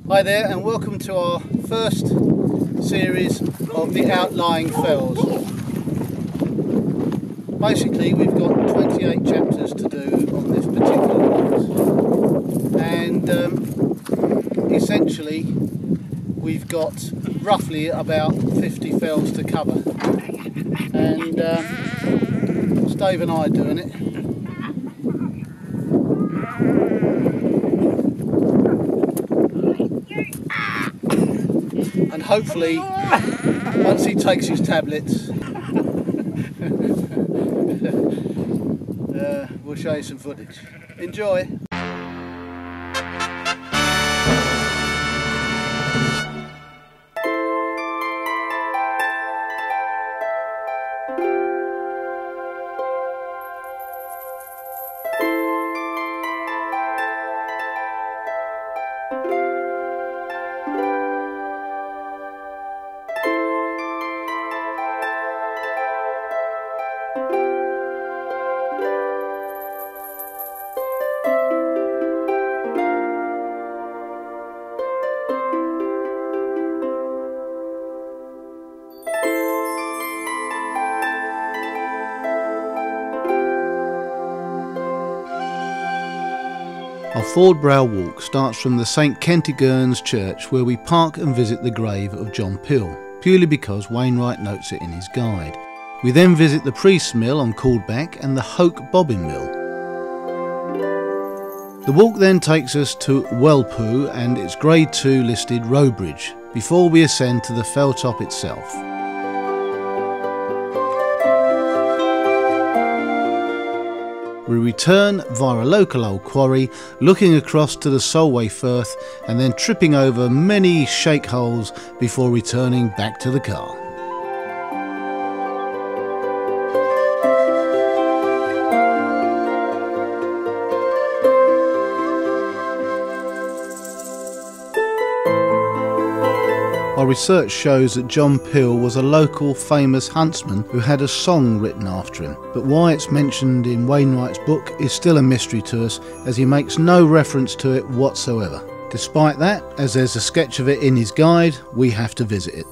Hi there, and welcome to our first series of the Outlying Fells. Basically, we've got 28 chapters to do on this particular course, and essentially we've got roughly about 50 fells to cover, and it's Dave and I doing it. And hopefully, once he takes his tablets, we'll show you some footage. Enjoy! Our Fordbrow walk starts from the St Kentigern's Church, where we park and visit the grave of John Peel, purely because Wainwright notes it in his guide. We then visit the Priest's Mill on Caldback and the Hoke Bobbin Mill. The walk then takes us to Wellpoo and its Grade 2 listed row bridge, before we ascend to the fell top itself. We return via a local old quarry, looking across to the Solway Firth and then tripping over many shake holes before returning back to the car. Our research shows that John Peel was a local famous huntsman who had a song written after him, but why it's mentioned in Wainwright's book is still a mystery to us, as he makes no reference to it whatsoever. Despite that, as there's a sketch of it in his guide, we have to visit it.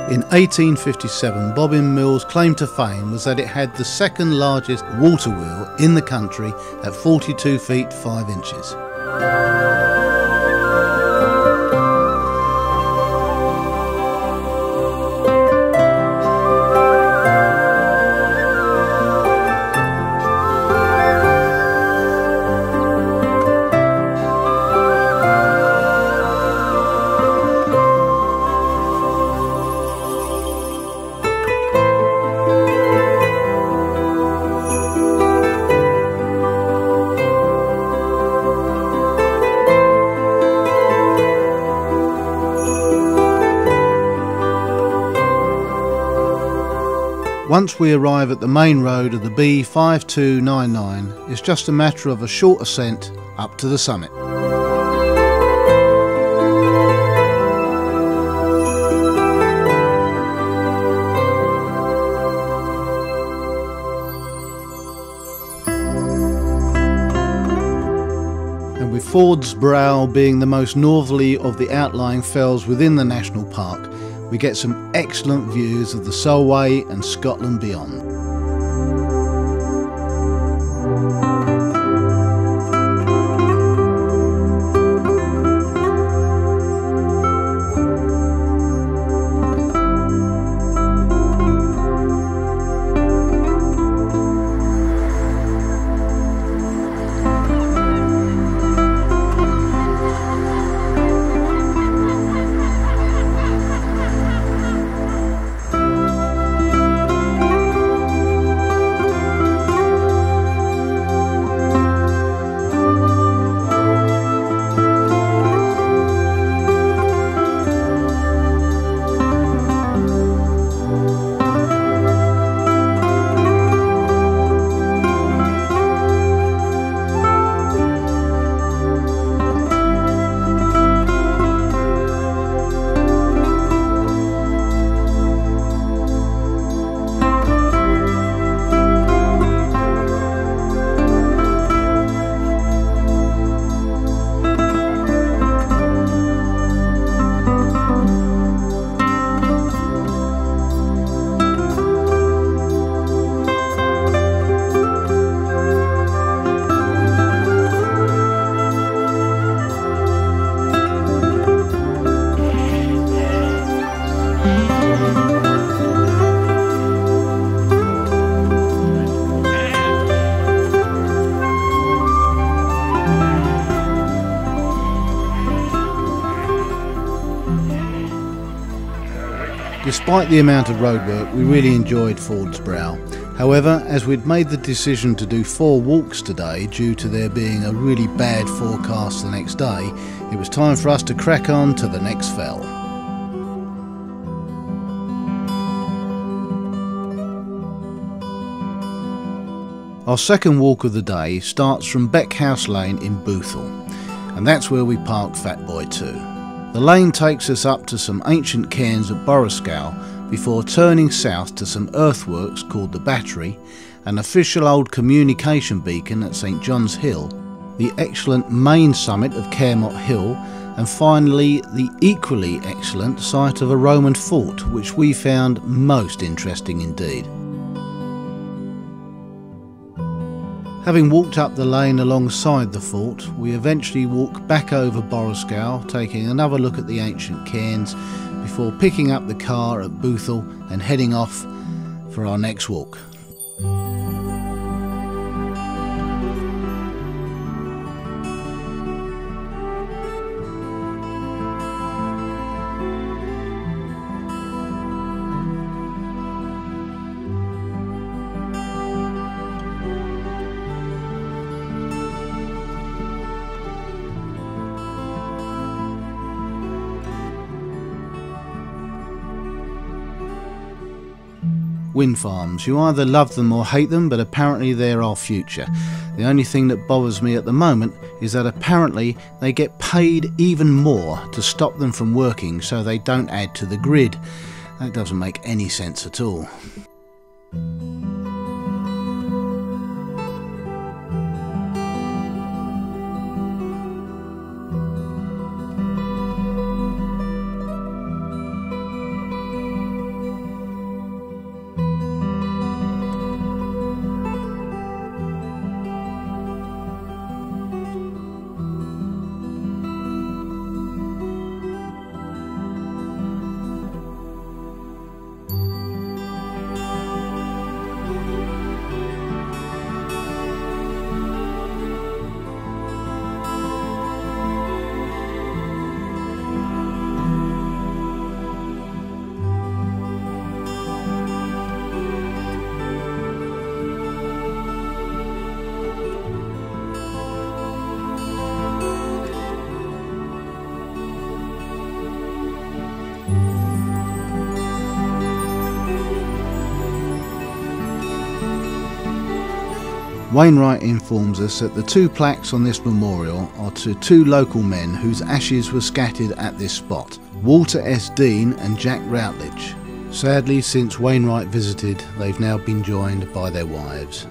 In 1857, Bobbin Mill's claim to fame was that it had the second largest water wheel in the country at 42 feet 5 inches. Once we arrive at the main road of the B5299, it's just a matter of a short ascent up to the summit. And with Fordbrow being the most northerly of the outlying fells within the national park, we get some excellent views of the Solway and Scotland beyond. Despite the amount of roadwork, we really enjoyed Faulds Brow. However, as we'd made the decision to do 4 walks today due to there being a really bad forecast the next day, it was time for us to crack on to the next fell. Our second walk of the day starts from Beckhouse Lane in Boothall, and that's where we parked Fat Boy 2. The lane takes us up to some ancient cairns at Borrascow before turning south to some earthworks called the Battery, an official old communication beacon at St John's Hill, the excellent main summit of Caermote Hill, and finally the equally excellent site of a Roman fort, which we found most interesting indeed. Having walked up the lane alongside the fort, we eventually walk back over Borrascow, taking another look at the ancient cairns before picking up the car at Boothall and heading off for our next walk. Wind farms. You either love them or hate them, but apparently they're our future. The only thing that bothers me at the moment is that apparently they get paid even more to stop them from working so they don't add to the grid. That doesn't make any sense at all. Wainwright informs us that the 2 plaques on this memorial are to 2 local men whose ashes were scattered at this spot, Walter S. Dean and Jack Routledge. Sadly, since Wainwright visited, they've now been joined by their wives.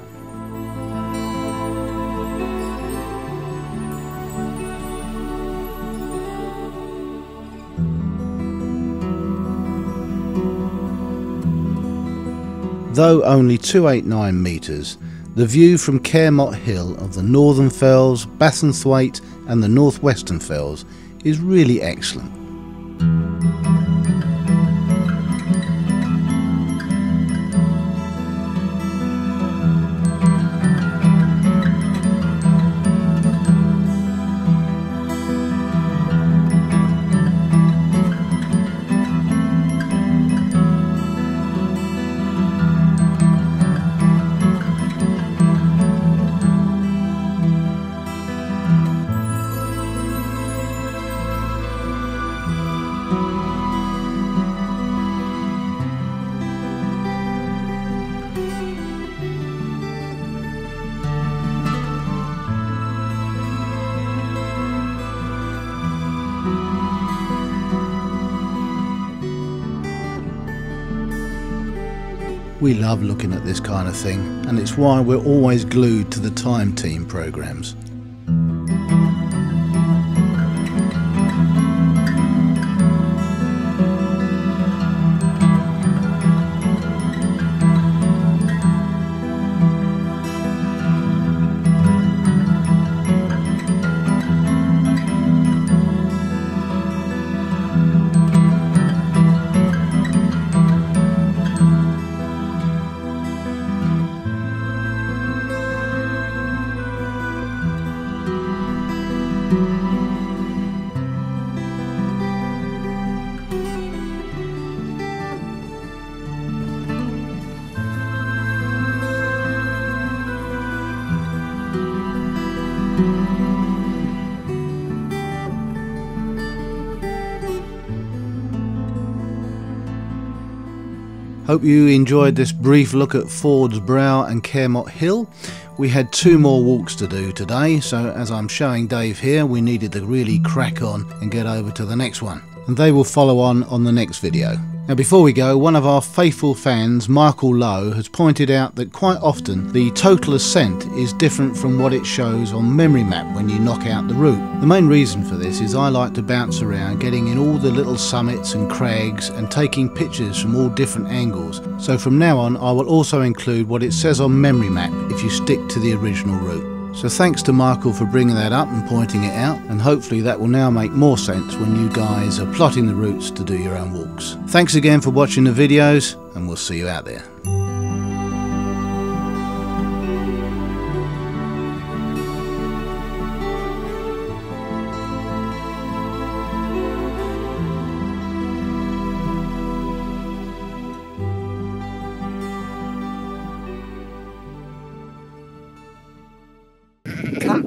Though only 289 metres, the view from Caermote Hill of the Northern Fells, Bassenthwaite and the Northwestern Fells is really excellent. We love looking at this kind of thing, and it's why we're always glued to the Time Team programmes. Hope you enjoyed this brief look at Faulds Brow and Caermote Hill. We had 2 more walks to do today, so as I'm showing Dave here, we needed to really crack on and get over to the next one. And they will follow on the next video. Now before we go, one of our faithful fans, Michael Lowe, has pointed out that quite often the total ascent is different from what it shows on memory map when you knock out the route. The main reason for this is I like to bounce around, getting in all the little summits and crags and taking pictures from all different angles. So from now on I will also include what it says on memory map if you stick to the original route. So thanks to Michael for bringing that up and pointing it out, and hopefully that will now make more sense when you guys are plotting the routes to do your own walks. Thanks again for watching the videos, and we'll see you out there. Cut.